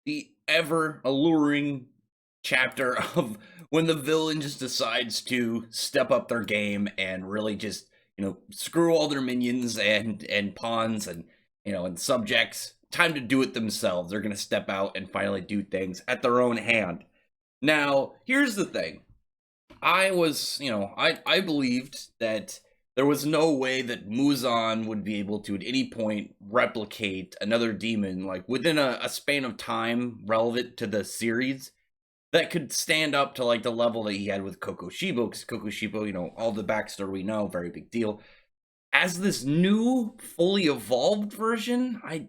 the ever alluring chapter of when the villain just decides to step up their game and really just, screw all their minions and pawns and, and subjects. Time to do it themselves. They're going to step out and finally do things at their own hand. Now, here's the thing. I believed that there was no way that Muzan would be able to at any point replicate another demon, like within a span of time relevant to the series, that could stand up to like the level that he had with Kokoshibo, because Kokoshibo, all the backstory we know, very big deal. As this new, fully evolved version, I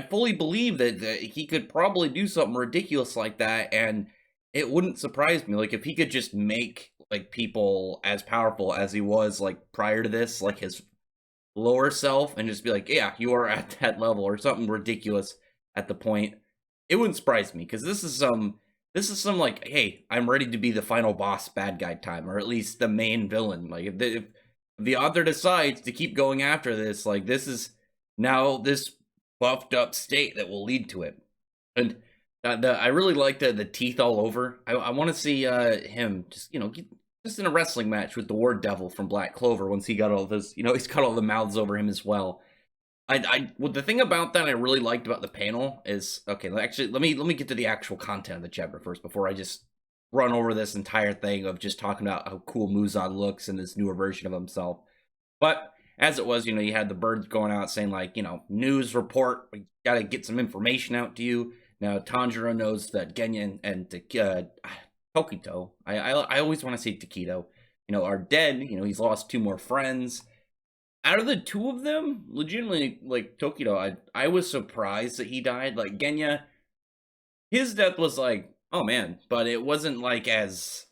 fully believe that he could probably do something ridiculous like that, and it wouldn't surprise me. Like if he could just make like people as powerful as he was like prior to this, like his lower self, and just be like, yeah, you are at that level or something ridiculous at the point. It wouldn't surprise me because this is some like, hey, I'm ready to be the final boss bad guy time, or at least the main villain. Like if the author decides to keep going after this, like this is now this buffed up state that will lead to it. And I really like the teeth all over. I want to see him just just in a wrestling match with the War Devil from Black Clover once he got all this, he's got all the mouths over him as well. Well, the thing about that I really liked about the panel is, okay, actually let me get to the actual content of the chapter first before I just run over this entire thing of just talking about how cool Muzan looks and this newer version of himself. But as it was, you had the birds going out saying like, news report, we got to get some information out to you. Now Tanjiro knows that Genya and Tokito, I always want to say Taquito, are dead. He's lost two more friends. Out of the two of them, legitimately, like Tokito, I was surprised that he died. Like Genya, his death was like, oh man, but it wasn't as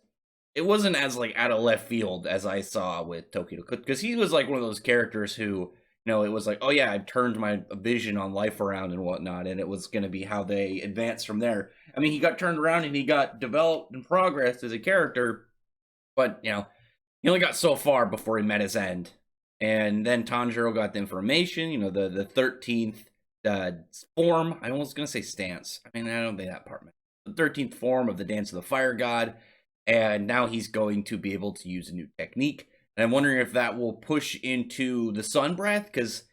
like out of left field as I saw with Tokito, because he was like one of those characters who, it was like, oh yeah, I've turned my vision on life around and whatnot, and it was going to be how they advanced from there. I mean, he got turned around and he got developed and progressed as a character, but he only got so far before he met his end. And then Tanjiro got the information, the 13th form. I was going to say stance. I mean, I don't think that part. The 13th form of the Dance of the Fire God. And now he's going to be able to use a new technique. And I'm wondering if that will push into the Sun Breath, because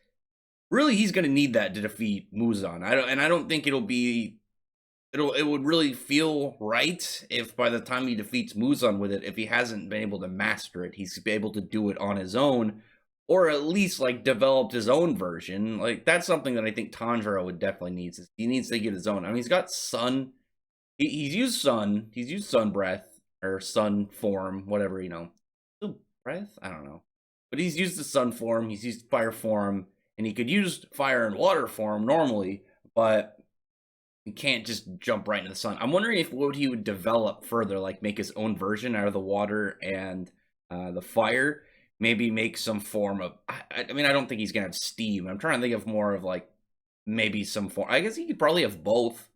really he's going to need that to defeat Muzan. I don't think it would really feel right if by the time he defeats Muzan with it, if he hasn't been able to master it, he's able to do it on his own, or at least like developed his own version. Like that's something that I think Tanjiro would definitely need. He needs to get his own. I mean, he's got sun. He's used sun. He's used Sun Breath or Sun form, whatever, Still breath? I don't know. But he's used the Sun form. He's used Fire form, and he could use Fire and Water form normally, but he can't just jump right into the sun. I'm wondering if what he would develop further, like make his own version out of the water and the fire. Maybe make some form of. I mean, I don't think he's gonna have steam. I'm trying to think of more of like maybe some form. I guess he could probably have both.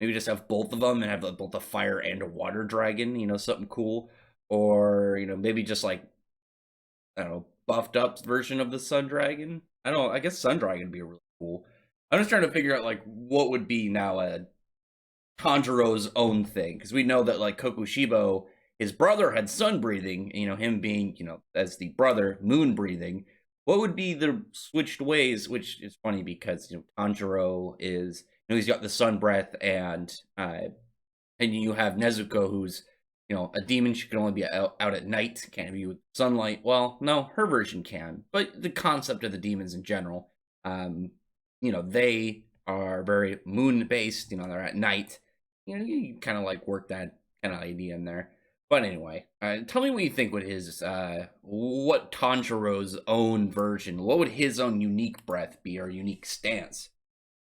Maybe just have both of them and have both a fire and a water dragon. Something cool. Or maybe just like, I don't know, buffed up version of the Sun Dragon. I don't know. I guess Sun Dragon would be really cool. I'm just trying to figure out like what would be now a Tanjiro's own thing, because we know that like Kokoshibo, his brother had sun breathing, him being, as the brother, moon breathing. What would be the switched ways, which is funny because, Tanjiro is, he's got the sun breath, and you have Nezuko, who's, a demon. She can only be out at night, can't be with sunlight. Well, no, her version can, but the concept of the demons in general, they are very moon based, they're at night. You kind of like work that kind of idea in there. But anyway, tell me what you think would what Tanjiro's own version, what would his own unique breath be, or unique stance?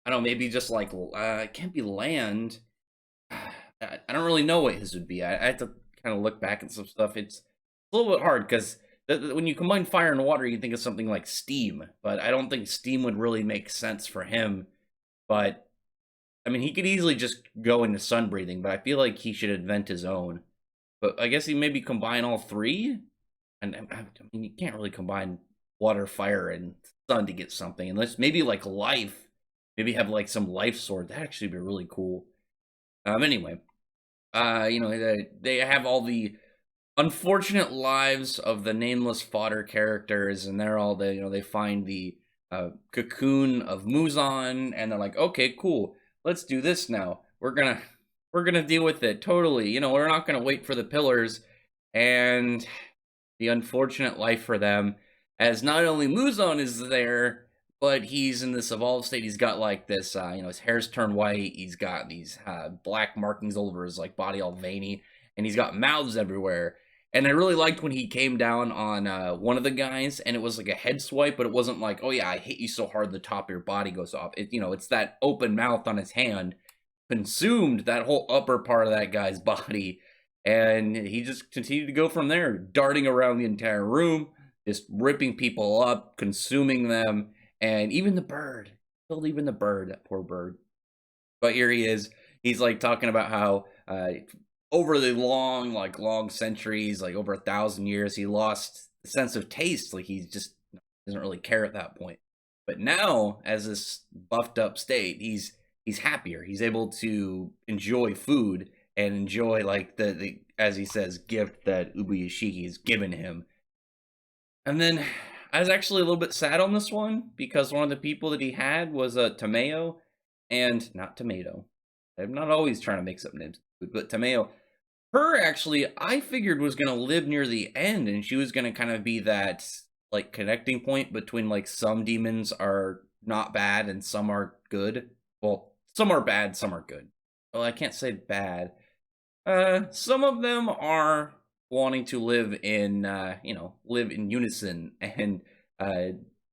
I don't know, maybe just like, it can't be land. I don't really know what his would be. I have to kind of look back at some stuff. It's a little bit hard, because when you combine fire and water, you think of something like steam, but I don't think steam would really make sense for him. But, I mean, he could easily just go into sun breathing, but I feel like he should invent his own. But I guess he maybe combine all three? And I mean, you can't really combine water, fire, and sun to get something, unless maybe like life. maybe have like some life sword. That actually be really cool. Anyway, they have all the unfortunate lives of the nameless fodder characters, and they're all they find the cocoon of Muzan, and they're like, okay, cool, let's do this now. We're gonna deal with it totally. We're not gonna wait for the pillars, and the unfortunate life for them, as not only Muzan is there, but he's in this evolved state. He's got like this, his hair's turned white. He's got these black markings all over his like body, all veiny, and he's got mouths everywhere. And I really liked when he came down on one of the guys, and it was like a head swipe, but it wasn't like, oh yeah, I hit you so hard the top of your body goes off. It's that open mouth on his hand consumed that whole upper part of that guy's body, and he just continued to go from there, darting around the entire room, just ripping people up, consuming them, and even the bird. Killed even the bird, that poor bird. But here he is. He's like talking about how over the long centuries, like over 1,000 years, he lost the sense of taste. Like he just doesn't really care at that point. But now, as this buffed up state, he's happier. He's able to enjoy food and enjoy like the as he says, gift that Ubuyashiki has given him. And then I was actually a little bit sad on this one because one of the people that he had was Tamayo, and not Tomato. I'm not always trying to mix up names, but Tamayo. Her actually, I figured was gonna live near the end, and she was gonna kind of be that like connecting point between like some demons are not bad and some are good. Well, some are bad, some are good. Well, I can't say bad. Some of them are wanting to live in, live in unison and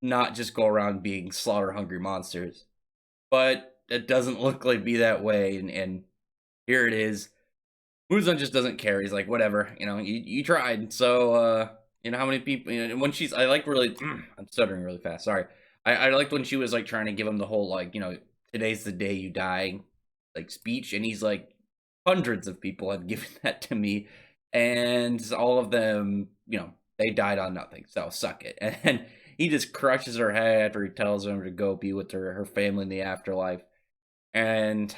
not just go around being slaughter-hungry monsters. But it doesn't look like be that way, and here it is. Muzan just doesn't care. He's like, whatever, you tried. So, how many people, when she's, I like really, I'm stuttering really fast, sorry. I liked when she was like trying to give him the whole, like, today's the day you die, like speech. And he's like, hundreds of people have given that to me. And all of them, they died on nothing. So suck it. And he just crushes her head after he tells her to go be with her family in the afterlife. And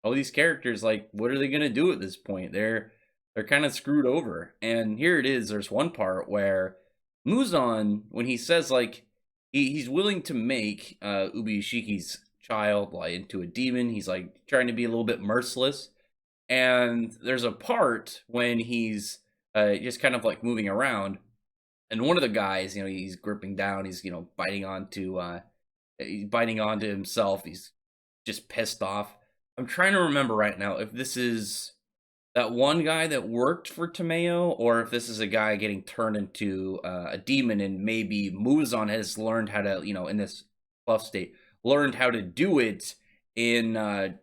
all these characters, like, what are they gonna do at this point? They're kind of screwed over. And here it is. There's one part where Muzan, when he says like he's willing to make Ubuyashiki's child like into a demon, he's like trying to be a little bit merciless. And there's a part when he's just kind of like moving around, and one of the guys, he's gripping down, he's biting onto himself. He's just pissed off. I'm trying to remember right now if this is that one guy that worked for Tamayo, or if this is a guy getting turned into a demon, and maybe Muzan has learned how to, in this buff state, learned how to do it in a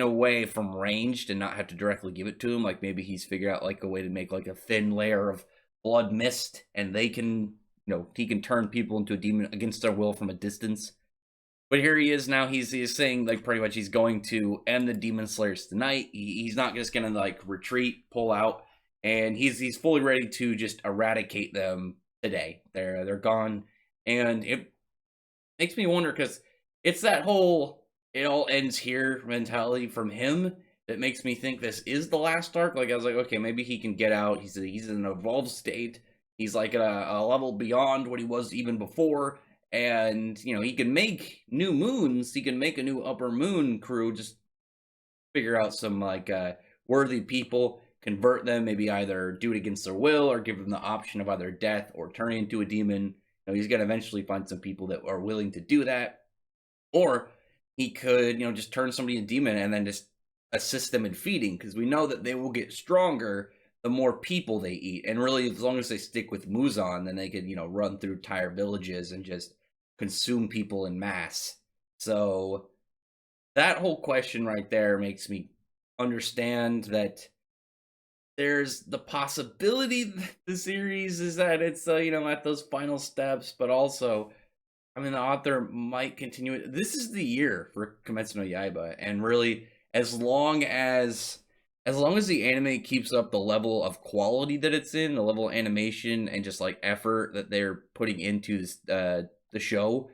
way from ranged and not have to directly give it to him. Like maybe he's figured out like a way to make like a thin layer of blood mist, and they can, he can turn people into a demon against their will from a distance. But here he is now. He's saying like pretty much he's going to end the demon slayers tonight. He's not just gonna like retreat, pull out, and he's fully ready to just eradicate them today. They're gone, and it makes me wonder because it's that whole it all ends here mentality from him that makes me think this is the last arc. Like I was like, okay, maybe he can get out. He's in an evolved state. He's like a level beyond what he was even before. And, he can make new moons. He can make a new upper moon crew. Just figure out some, like, worthy people, convert them, maybe either do it against their will or give them the option of either death or turning into a demon. He's going to eventually find some people that are willing to do that. Or he could, just turn somebody into a demon and then just assist them in feeding. Because we know that they will get stronger the more people they eat. And really, as long as they stick with Muzan, then they could, run through entire villages and just consume people in mass. So that whole question right there makes me understand that there's the possibility that the series is that it's at those final steps, but also the author might continue it. This is the year for Kimetsu no Yaiba, and really as long as the anime keeps up the level of quality that it's in, the level of animation and just like effort that they're putting into this, the show,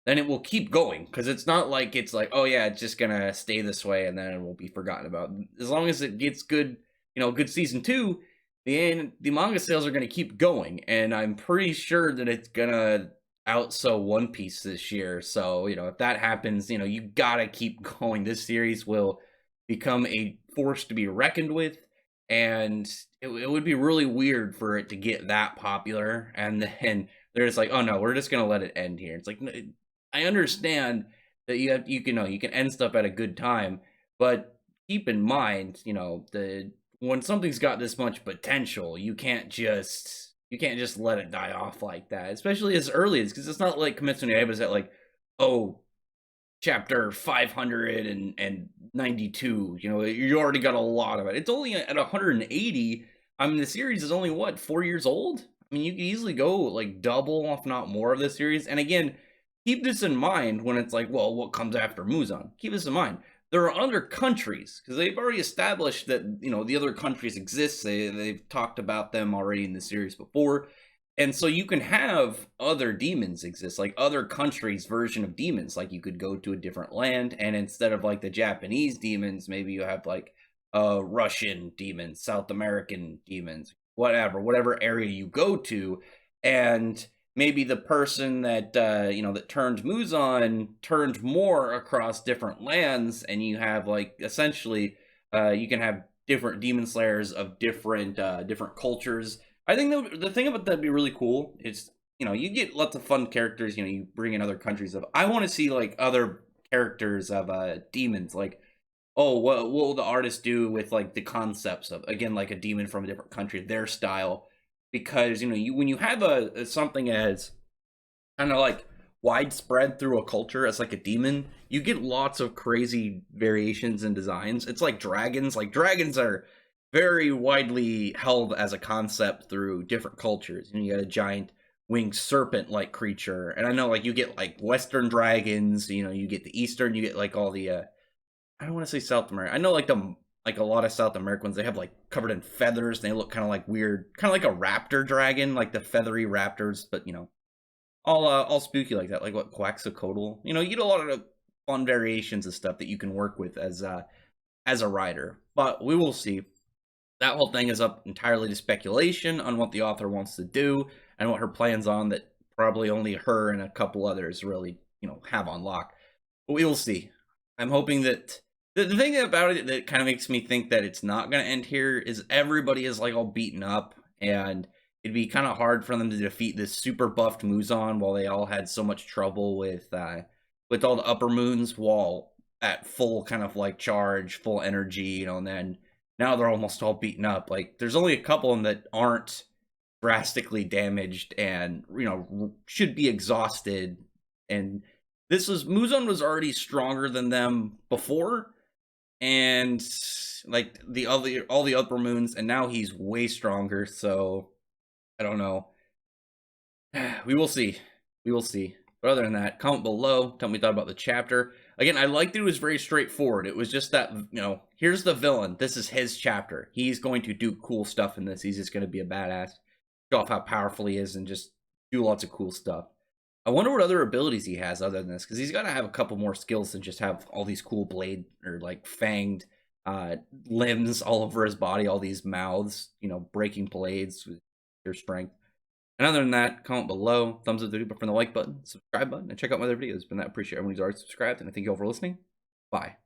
then it will keep going, because it's not like it's like, oh yeah, it's just gonna stay this way and then it will be forgotten about. As long as it gets good, good season two, the manga sales are gonna keep going, and I'm pretty sure that it's gonna outsell One Piece this year. So if that happens, you gotta keep going. This series will become a force to be reckoned with, and it would be really weird for it to get that popular and then they're just like, oh no, we're just gonna let it end here. It's like, I understand that you can end stuff at a good time, but keep in mind, the when something's got this much potential, you can't just let it die off like that, especially as early as, because it's not like Kimetsu no Yaiba is at like, oh, chapter 592. You already got a lot of it. It's only at 180. I mean, the series is only what, 4 years old? I mean, you could easily go like double, if not more, of the series. And again, keep this in mind when it's like, well, what comes after Muzan? Keep this in mind. There are other countries, because they've already established that the other countries exist. They've talked about them already in the series before. And so you can have other demons exist, like other countries' version of demons. Like you could go to a different land, and instead of like the Japanese demons, maybe you have like Russian demons, South American demons, whatever area you go to, and maybe the person that that turned Muzan turned more across different lands, and you have like essentially you can have different demon slayers of different cultures. I think the thing about that'd be really cool is, you get lots of fun characters. You bring in other countries of. I want to see like other characters of demons. Like, oh, what will the artist do with like the concepts of, again, like a demon from a different country, their style? Because when you have something as kind of like widespread through a culture as like a demon, you get lots of crazy variations in designs. It's like dragons. Like dragons are very widely held as a concept through different cultures. You got a giant winged serpent like creature, and I know like you get like Western dragons. You get the Eastern. You get like all the I don't want to say South America. I know like a lot of South American ones, they have like covered in feathers. And they look kind of like weird, kind of like a raptor dragon, like the feathery raptors, but all spooky like that, like what, Quaxacodal. You get a lot of fun variations of stuff that you can work with as a writer. But we will see. That whole thing is up entirely to speculation on what the author wants to do and what her plans on, that probably only her and a couple others really have on lock. But we will see. I'm hoping that the thing about it that kind of makes me think that it's not going to end here is everybody is like all beaten up, and it'd be kind of hard for them to defeat this super buffed Muzan while they all had so much trouble with all the upper moons while at full kind of like charge, full energy, and then now they're almost all beaten up. Like there's only a couple of them that aren't drastically damaged and should be exhausted. And Muzan was already stronger than them before, and like all the upper moons, and now he's way stronger. So I don't know. We will see. We will see. But other than that, comment below. Tell me what you thought about the chapter. Again, I liked it. It was very straightforward. It was just that, here's the villain. This is his chapter. He's going to do cool stuff in this. He's just going to be a badass. Show off how powerful he is and just do lots of cool stuff. I wonder what other abilities he has other than this, because he's got to have a couple more skills than just have all these cool blade or like fanged limbs all over his body, all these mouths, breaking blades with your strength. And other than that, comment below, thumbs up the video from the like button, subscribe button, and check out my other videos. But I appreciate everyone who's already subscribed, and I thank you all for listening. Bye.